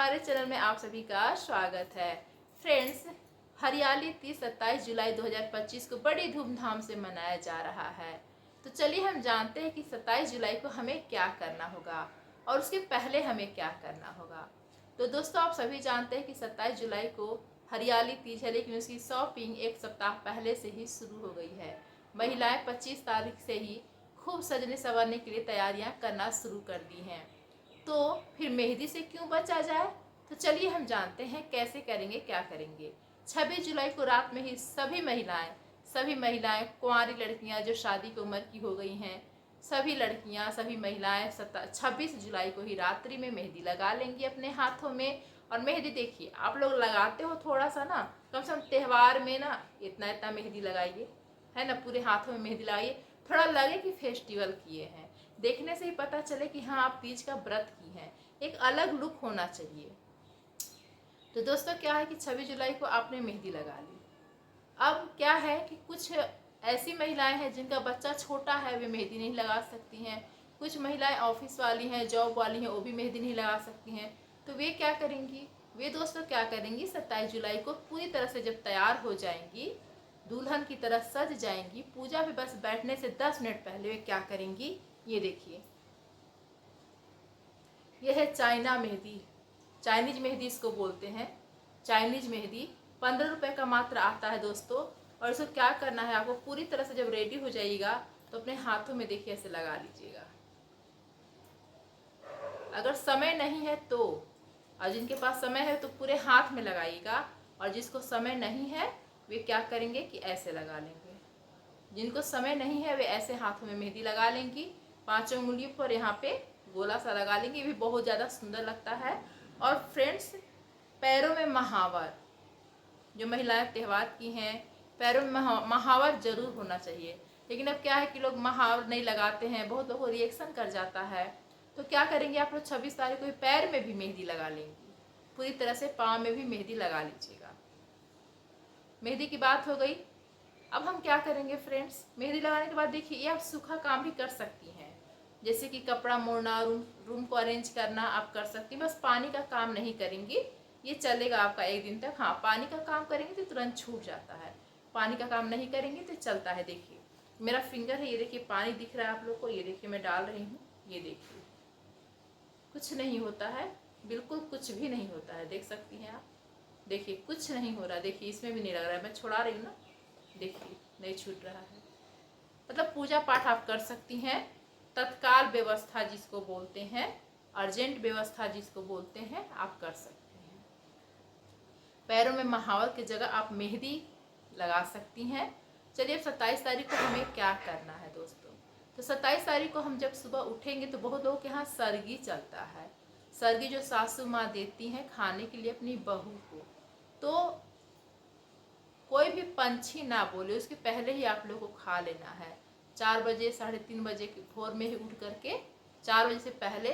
हमारे चैनल में आप सभी का स्वागत है। फ्रेंड्स, हरियाली तीज 27 जुलाई 2025 को बड़ी धूमधाम से मनाया जा रहा है। तो चलिए हम जानते हैं कि 27 जुलाई को हमें क्या करना होगा और उसके पहले हमें क्या करना होगा। तो दोस्तों, आप सभी जानते हैं कि 27 जुलाई को हरियाली तीज है, लेकिन उसकी शॉपिंग एक सप्ताह पहले से ही शुरू हो गई है। महिलाएं 25 तारीख से ही खूब सजने संवरने के लिए तैयारियां करना शुरू कर दी हैं। तो फिर मेहंदी से क्यों बचा जाए, तो चलिए हम जानते हैं कैसे करेंगे, क्या करेंगे। 26 जुलाई को रात में ही सभी महिलाएं कुंवारी लड़कियां जो शादी की उम्र की हो गई हैं, सभी लड़कियां सभी महिलाएं 26 जुलाई को ही रात्रि में मेहंदी लगा लेंगी अपने हाथों में। और मेहंदी देखिए, आप लोग लगाते हो थोड़ा सा ना, कम से कम त्यौहार में ना इतना इतना मेहंदी लगाइए, है ना, पूरे हाथों में मेहंदी लगाइए, थोड़ा लगे कि फेस्टिवल किए हैं। देखने से ही पता चले कि हाँ आप तीज का व्रत की हैं, एक अलग लुक होना चाहिए। तो दोस्तों, क्या है कि 26 जुलाई को आपने मेहंदी लगा ली। अब क्या है कि कुछ ऐसी महिलाएं हैं जिनका बच्चा छोटा है, वे मेहंदी नहीं लगा सकती हैं। कुछ महिलाएं ऑफिस वाली हैं, जॉब वाली हैं, वो भी मेहंदी नहीं लगा सकती हैं। तो वे क्या करेंगी, वे दोस्तों क्या करेंगी, 27 जुलाई को पूरी तरह से जब तैयार हो जाएंगी, दुल्हन की तरह सज जाएंगी, पूजा पे बस बैठने से 10 मिनट पहले वे क्या करेंगी, ये देखिए, यह है चाइना मेहंदी, चाइनीज मेहंदी इसको बोलते हैं। चाइनीज मेहंदी 15 रुपए का मात्र आता है दोस्तों। और इसको क्या करना है, आपको पूरी तरह से जब रेडी हो जाइएगा तो अपने हाथों में देखिए ऐसे लगा लीजिएगा। अगर समय नहीं है तो, और जिनके पास समय है तो पूरे हाथ में लगाइएगा, और जिसको समय नहीं है वे क्या करेंगे कि ऐसे लगा लेंगे। जिनको समय नहीं है वे ऐसे हाथों में मेहंदी लगा लेंगी, 5 उंगलियों पर यहाँ पे गोला सा लगा लेंगे, ये भी बहुत ज़्यादा सुंदर लगता है। और फ्रेंड्स, पैरों में महावर, जो महिलाएं त्यौहार की हैं, पैरों में महावर जरूर होना चाहिए। लेकिन अब क्या है कि लोग महावर नहीं लगाते हैं, बहुत लोगों को रिएक्शन कर जाता है। तो क्या करेंगे आप लोग, 26 तारीख को पैर में भी मेहंदी लगा लेंगी, पूरी तरह से पाँव में भी मेहंदी लगा लीजिएगा। मेहंदी की बात हो गई। अब हम क्या करेंगे फ्रेंड्स, मेहंदी लगाने के बाद देखिए, ये आप सूखा काम भी कर सकती हैं, जैसे कि कपड़ा मोड़ना, रूम को अरेंज करना आप कर सकती हैं। बस पानी का काम नहीं करेंगी, ये चलेगा आपका एक दिन तक। हाँ, पानी का काम करेंगे तो तुरंत छूट जाता है, पानी का काम नहीं करेंगे तो चलता है। देखिए मेरा फिंगर है, ये देखिए पानी दिख रहा है आप लोग को, ये देखिए मैं डाल रही हूँ, ये देखिए कुछ नहीं होता है, बिल्कुल कुछ भी नहीं होता है, देख सकती हैं आप। देखिए कुछ नहीं हो रहा, देखिए इसमें भी नहीं लग रहा है, मैं छुड़ा रही हूँ ना, देखिए नहीं छूट रहा है। मतलब पूजा पाठ आप कर सकती हैं, तत्काल व्यवस्था जिसको बोलते हैं, अर्जेंट व्यवस्था जिसको बोलते हैं, आप कर सकते हैं। पैरों में महावर की जगह आप मेहंदी लगा सकती हैं। चलिए अब 27 तारीख को हमें क्या करना है दोस्तों। तो 27 तारीख को हम जब सुबह उठेंगे तो बहुत लोगों के यहाँ सरगी चलता है। सरगी जो सासू माँ देती हैं खाने के लिए अपनी बहू को, तो कोई भी पंछी ना बोले उसके पहले ही आप लोग को खा लेना है। 4 बजे 3:30 बजे भोर में ही उठ करके 4 बजे से पहले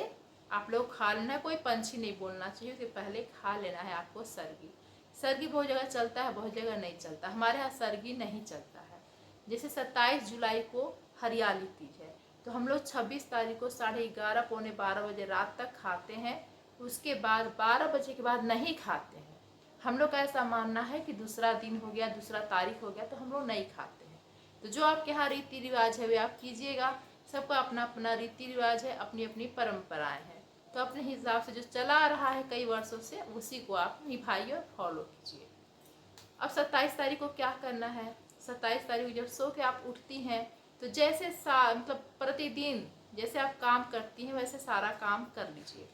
आप लोग खा लेना है। कोई पंछी नहीं बोलना चाहिए, उसके पहले खा लेना है आपको सरगी। सरगी बहुत जगह चलता है, बहुत जगह नहीं चलता। हमारे यहाँ सरगी नहीं चलता है। जैसे 27 जुलाई को हरियाली तीज है, तो हम लोग 26 तारीख को 11:30 पौने 12 बजे रात तक खाते हैं। उसके बाद 12 बजे के बाद नहीं खाते हैं। हम लोग का ऐसा मानना है कि दूसरा दिन हो गया, दूसरा तारीख हो गया तो हम लोग नहीं खाते हैं। तो जो आपके यहाँ रीति रिवाज है वे आप कीजिएगा। सबका अपना अपना रीति रिवाज है, अपनी अपनी परंपराएं हैं। तो अपने हिसाब से जो चला आ रहा है कई वर्षों से, उसी को आप निभाइए और फॉलो कीजिए। अब 27 तारीख को क्या करना है, 27 तारीख को जब सो के आप उठती हैं तो जैसे मतलब प्रतिदिन जैसे आप काम करती हैं वैसे सारा काम कर लीजिए।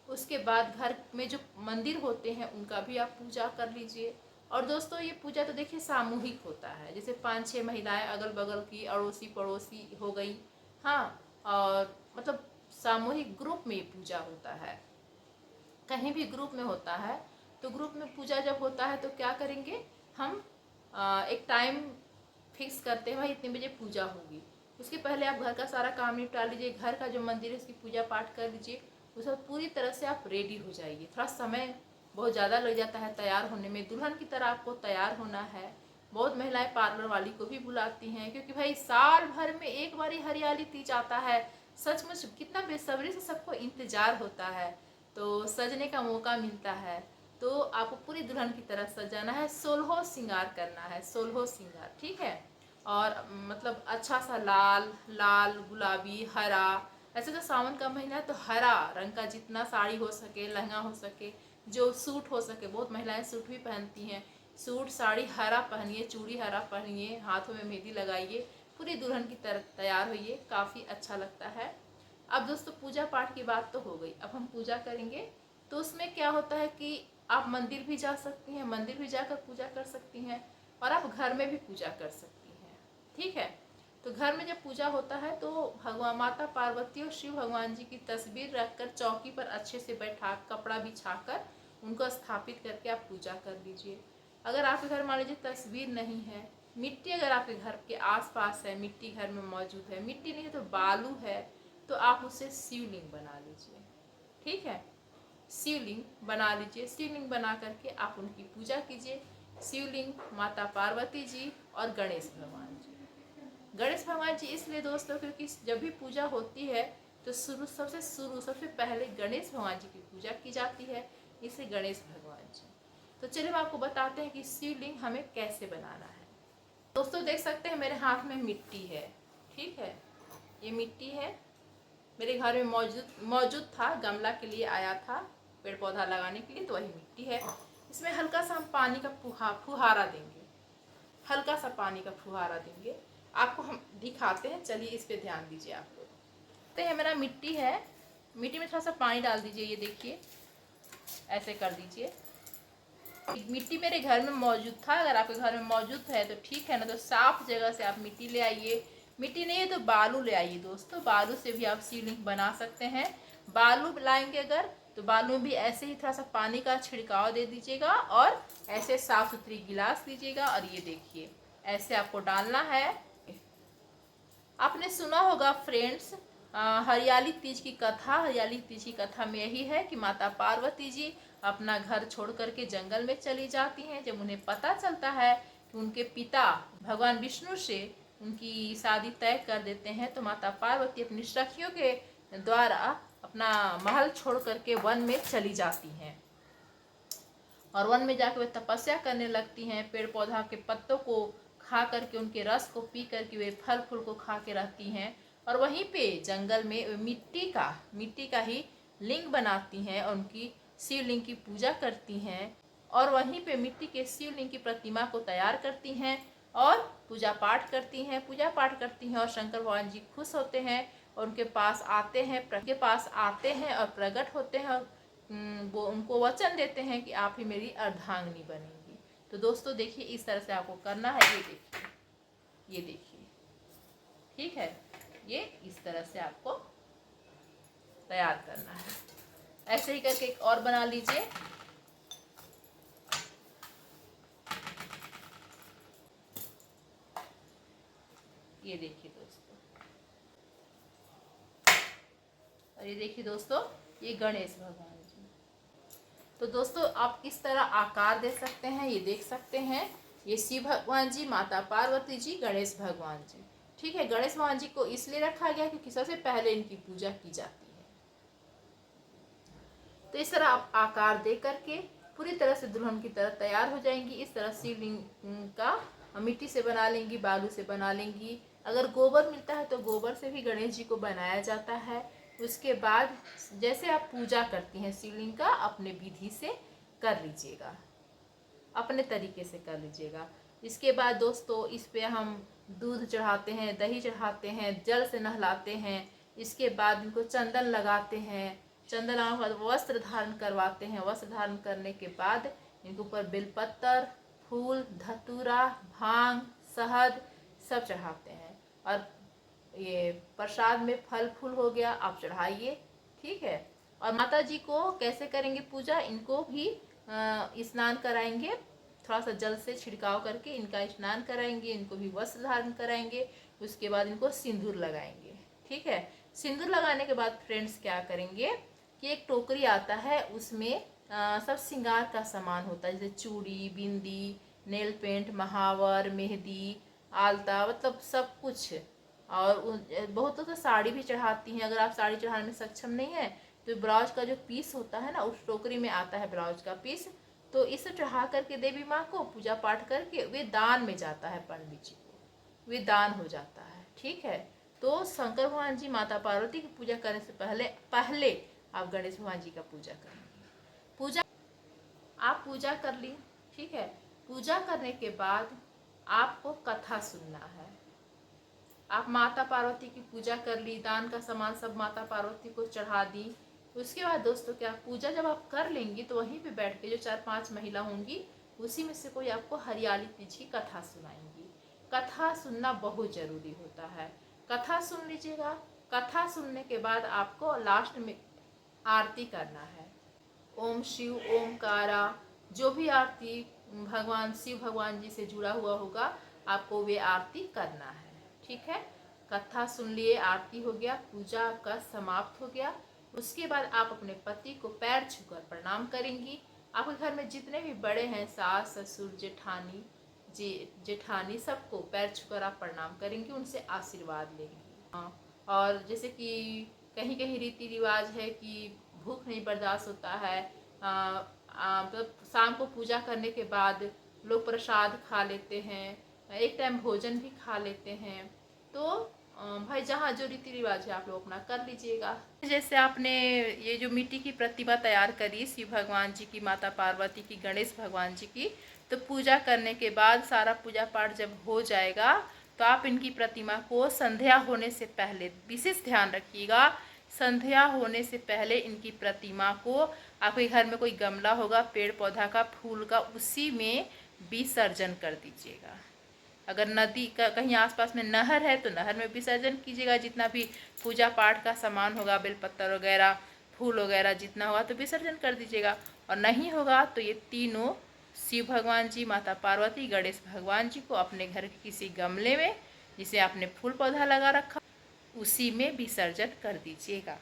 उसके बाद घर में जो मंदिर होते हैं उनका भी आप पूजा कर लीजिए। और दोस्तों, ये पूजा तो देखिए सामूहिक होता है, जैसे 5-6 महिलाएं अगल बगल की अड़ोसी पड़ोसी हो गई, हाँ, और मतलब सामूहिक ग्रुप में पूजा होता है। कहीं भी ग्रुप में होता है तो ग्रुप में पूजा जब होता है तो क्या करेंगे हम, एक टाइम फिक्स करते हैं, भाई इतने बजे पूजा होगी। उसके पहले आप घर का सारा काम निपटा लीजिए, घर का जो मंदिर है उसकी पूजा पाठ कर लीजिए। उसमें पूरी तरह से आप रेडी हो जाइए। थोड़ा समय बहुत ज़्यादा लग जाता है तैयार होने में, दुल्हन की तरह आपको तैयार होना है। बहुत महिलाएं पार्लर वाली को भी बुलाती हैं, क्योंकि भाई साल भर में एक बार ही हरियाली तीज आता है। सचमुच कितना बेसब्री से सबको इंतजार होता है तो सजने का मौका मिलता है तो आपको पूरी दुल्हन की तरह सजाना है, 16 श्रृंगार करना है, 16 श्रृंगार, ठीक है। और मतलब अच्छा सा लाल लाल गुलाबी हरा, ऐसे तो सावन का महीना है तो हरा रंग का जितना साड़ी हो सके, लहंगा हो सके, जो सूट हो सके, बहुत महिलाएं सूट भी पहनती हैं, सूट साड़ी हरा पहनिए, चूड़ी हरा पहनिए, हाथों में मेहंदी लगाइए, पूरी दुल्हन की तरह तैयार होइए, काफ़ी अच्छा लगता है। अब दोस्तों पूजा पाठ की बात तो हो गई, अब हम पूजा करेंगे। तो उसमें क्या होता है कि आप मंदिर भी जा सकती हैं, मंदिर भी जाकर पूजा कर सकती हैं, और आप घर में भी पूजा कर सकती हैं, ठीक है। तो घर में जब पूजा होता है तो भगवान माता पार्वती और शिव भगवान जी की तस्वीर रखकर चौकी पर अच्छे से बैठा कपड़ा बिछाकर उनको स्थापित करके आप पूजा कर लीजिए। अगर आपके घर मान लीजिए तस्वीर नहीं है, मिट्टी अगर आपके घर के आसपास है, मिट्टी घर में मौजूद है, मिट्टी नहीं है तो बालू है, तो आप उससे शिवलिंग बना लीजिए, ठीक है। शिवलिंग बना लीजिए, शिवलिंग बना करके आप उनकी पूजा कीजिए। शिवलिंग, माता पार्वती जी और गणेश भगवान जी। गणेश भगवान जी इसलिए दोस्तों क्योंकि जब भी पूजा होती है तो सबसे पहले गणेश भगवान जी की पूजा की जाती है, इसे गणेश भगवान जी। तो चलिए हम आपको बताते हैं कि शिवलिंग हमें कैसे बनाना है। दोस्तों देख सकते हैं मेरे हाथ में मिट्टी है, ठीक है, ये मिट्टी है, मेरे घर में मौजूद था, गमला के लिए आया था पेड़ पौधा लगाने के लिए, तो वही मिट्टी है। इसमें हल्का सा हम पानी का फुहारा देंगे, हल्का सा पानी का फुहारा देंगे, आपको हम दिखाते हैं, चलिए इस पे ध्यान दीजिए आप लोग। तो ये मेरा मिट्टी है, मिट्टी में थोड़ा सा पानी डाल दीजिए, ये देखिए ऐसे कर दीजिए। मिट्टी मेरे घर में मौजूद था, अगर आपके घर में मौजूद है तो ठीक है, ना तो साफ जगह से आप मिट्टी ले आइए, मिट्टी नहीं है तो बालू ले आइए दोस्तों, बालू से भी आप शिवलिंग बना सकते हैं। बालू लाएंगे अगर तो बालू में भी ऐसे ही थोड़ा सा पानी का छिड़काव दे दीजिएगा और ऐसे साफ सुथरी गिलास लीजिएगा और ये देखिए ऐसे आपको डालना है। आपने सुना होगा फ्रेंड्स हरियाली तीज की कथा, हरियाली तीज की कथा में यही है कि माता पार्वती जी अपना घर छोड़ करके जंगल में चली जाती हैं। जब उन्हें पता चलता है कि उनके पिता भगवान विष्णु से उनकी शादी तय कर देते हैं तो माता पार्वती अपनी सखियों के द्वारा अपना महल छोड़ करके वन में चली जाती हैं और वन में जाकर वे तपस्या करने लगती हैं, पेड़ पौधा के पत्तों को खा करके, उनके रस को पी करके वे फल फूल को खा के रहती हैं और वहीं पे जंगल में मिट्टी का ही लिंग बनाती हैं और उनकी शिवलिंग की पूजा करती हैं और वहीं पे मिट्टी के शिवलिंग की प्रतिमा को तैयार करती हैं और पूजा पाठ करती हैं और शंकर भगवान जी खुश होते हैं और उनके पास आते हैं और प्रकट होते हैं और वो उनको वचन देते हैं कि आप ही मेरी अर्धांगिनी बनेंगी। तो दोस्तों देखिए इस तरह से आपको करना है, ये देखिए, ठीक है, ये इस तरह से आपको तैयार करना है। ऐसे ही करके एक और बना लीजिए। ये देखिए दोस्तों, और ये देखिए दोस्तों ये गणेश भगवान जी। तो दोस्तों आप इस तरह आकार दे सकते हैं, ये देख सकते हैं, ये शिव भगवान जी, माता पार्वती जी, गणेश भगवान जी, ठीक है। गणेश भगवान जी को इसलिए रखा गया क्योंकि सबसे पहले इनकी पूजा की जाती है। तो इस तरह आप आकार दे करके पूरी तरह से दुल्हन की तरह तैयार हो जाएंगी। इस तरह शिवलिंग का मिट्टी से बना लेंगी, बालू से बना लेंगी, अगर गोबर मिलता है तो गोबर से भी गणेश जी को बनाया जाता है। उसके बाद जैसे आप पूजा करती हैं शिवलिंग का अपने विधि से कर लीजिएगा, अपने तरीके से कर लीजिएगा। इसके बाद दोस्तों इस पे हम दूध चढ़ाते हैं, दही चढ़ाते हैं, जल से नहलाते हैं, इसके बाद इनको चंदन लगाते हैं, चंदन लगाने के बाद वस्त्र धारण करवाते हैं, वस्त्र धारण करने के बाद इनके ऊपर बेलपत्र, फूल, धतूरा, भांग, शहद सब चढ़ाते हैं और ये प्रसाद में फल फूल हो गया आप चढ़ाइए, ठीक है। और माता जी को कैसे करेंगे पूजा, इनको भी स्नान कराएंगे, थोड़ा सा जल से छिड़काव करके इनका स्नान कराएंगे, इनको भी वस्त्र धारण कराएंगे, उसके बाद इनको सिंदूर लगाएंगे, ठीक है। सिंदूर लगाने के बाद फ्रेंड्स क्या करेंगे कि एक टोकरी आता है, उसमें सब श्रृंगार का सामान होता है, जैसे चूड़ी, बिंदी, नेल पेंट, महावर, मेहंदी, आलता, मतलब सब कुछ। और बहुत तो साड़ी भी चढ़ाती हैं, अगर आप साड़ी चढ़ाने में सक्षम नहीं है तो ब्लाउज का जो पीस होता है ना, उस टोकरी में आता है ब्लाउज का पीस। तो इसे चढ़ा करके देवी माँ को पूजा पाठ करके वे दान में जाता है पंडित जी को, वे दान हो जाता है। ठीक है, तो शंकर भगवान जी माता पार्वती की पूजा करने से पहले पहले आप गणेश भगवान जी का पूजा करेंगे। पूजा आप पूजा कर ली, ठीक है। पूजा करने के बाद आपको कथा सुनना है। आप माता पार्वती की पूजा कर ली, दान का सामान सब माता पार्वती को चढ़ा दी। उसके बाद दोस्तों क्या, पूजा जब आप कर लेंगी तो वहीं पे बैठ के जो 4-5 महिला होंगी, उसी में से कोई आपको हरियाली तीज की कथा सुनाएंगी। कथा सुनना बहुत जरूरी होता है, कथा सुन लीजिएगा। कथा सुनने के बाद आपको लास्ट में आरती करना है। ओम शिव ओमकारा, जो भी आरती भगवान शिव भगवान जी से जुड़ा हुआ होगा, आपको वे आरती करना है। ठीक है, कथा सुन लिए, आरती हो गया, पूजा आपका समाप्त हो गया। उसके बाद आप अपने पति को पैर छूकर प्रणाम करेंगी। आपके घर में जितने भी बड़े हैं, सास ससुर जेठानी जेठानी, सबको पैर छूकर आप प्रणाम करेंगी, उनसे आशीर्वाद लेंगी। और जैसे कि कहीं कहीं रीति रिवाज है कि भूख नहीं बर्दाश्त होता है, मतलब शाम को पूजा करने के बाद लोग प्रसाद खा लेते हैं, एक टाइम भोजन भी खा लेते हैं। तो भाई जहाँ जो रीति रिवाज है आप लोग अपना कर लीजिएगा। जैसे आपने ये जो मिट्टी की प्रतिमा तैयार करी शिव भगवान जी की, माता पार्वती की, गणेश भगवान जी की, तो पूजा करने के बाद सारा पूजा पाठ जब हो जाएगा तो आप इनकी प्रतिमा को संध्या होने से पहले, विशेष ध्यान रखिएगा, संध्या होने से पहले इनकी प्रतिमा को आपके घर में कोई गमला होगा पेड़ पौधा का, फूल का, उसी में विसर्जन कर दीजिएगा। अगर नदी का कहीं आसपास में नहर है तो नहर में विसर्जन कीजिएगा। जितना भी पूजा पाठ का सामान होगा, बेलपत्तर वगैरह, फूल वगैरह जितना होगा तो विसर्जन कर दीजिएगा। और नहीं होगा तो ये तीनों शिव भगवान जी, माता पार्वती, गणेश भगवान जी को अपने घर के किसी गमले में, जिसे आपने फूल पौधा लगा रखा, उसी में विसर्जन कर दीजिएगा।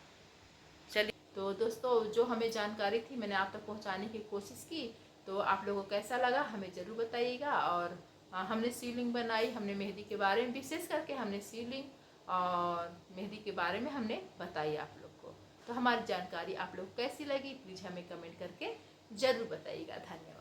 चलिए, तो दोस्तों जो हमें जानकारी थी मैंने आप तक पहुंचाने की कोशिश की। तो आप लोगों को कैसा लगा हमें ज़रूर बताइएगा। और हमने शिवलिंग बनाई, हमने मेहंदी के बारे में, विशेष करके हमने शिवलिंग और मेहंदी के बारे में हमने बताई आप लोग को। तो हमारी जानकारी आप लोग कैसी लगी प्लीज़ हमें कमेंट करके ज़रूर बताइएगा। धन्यवाद।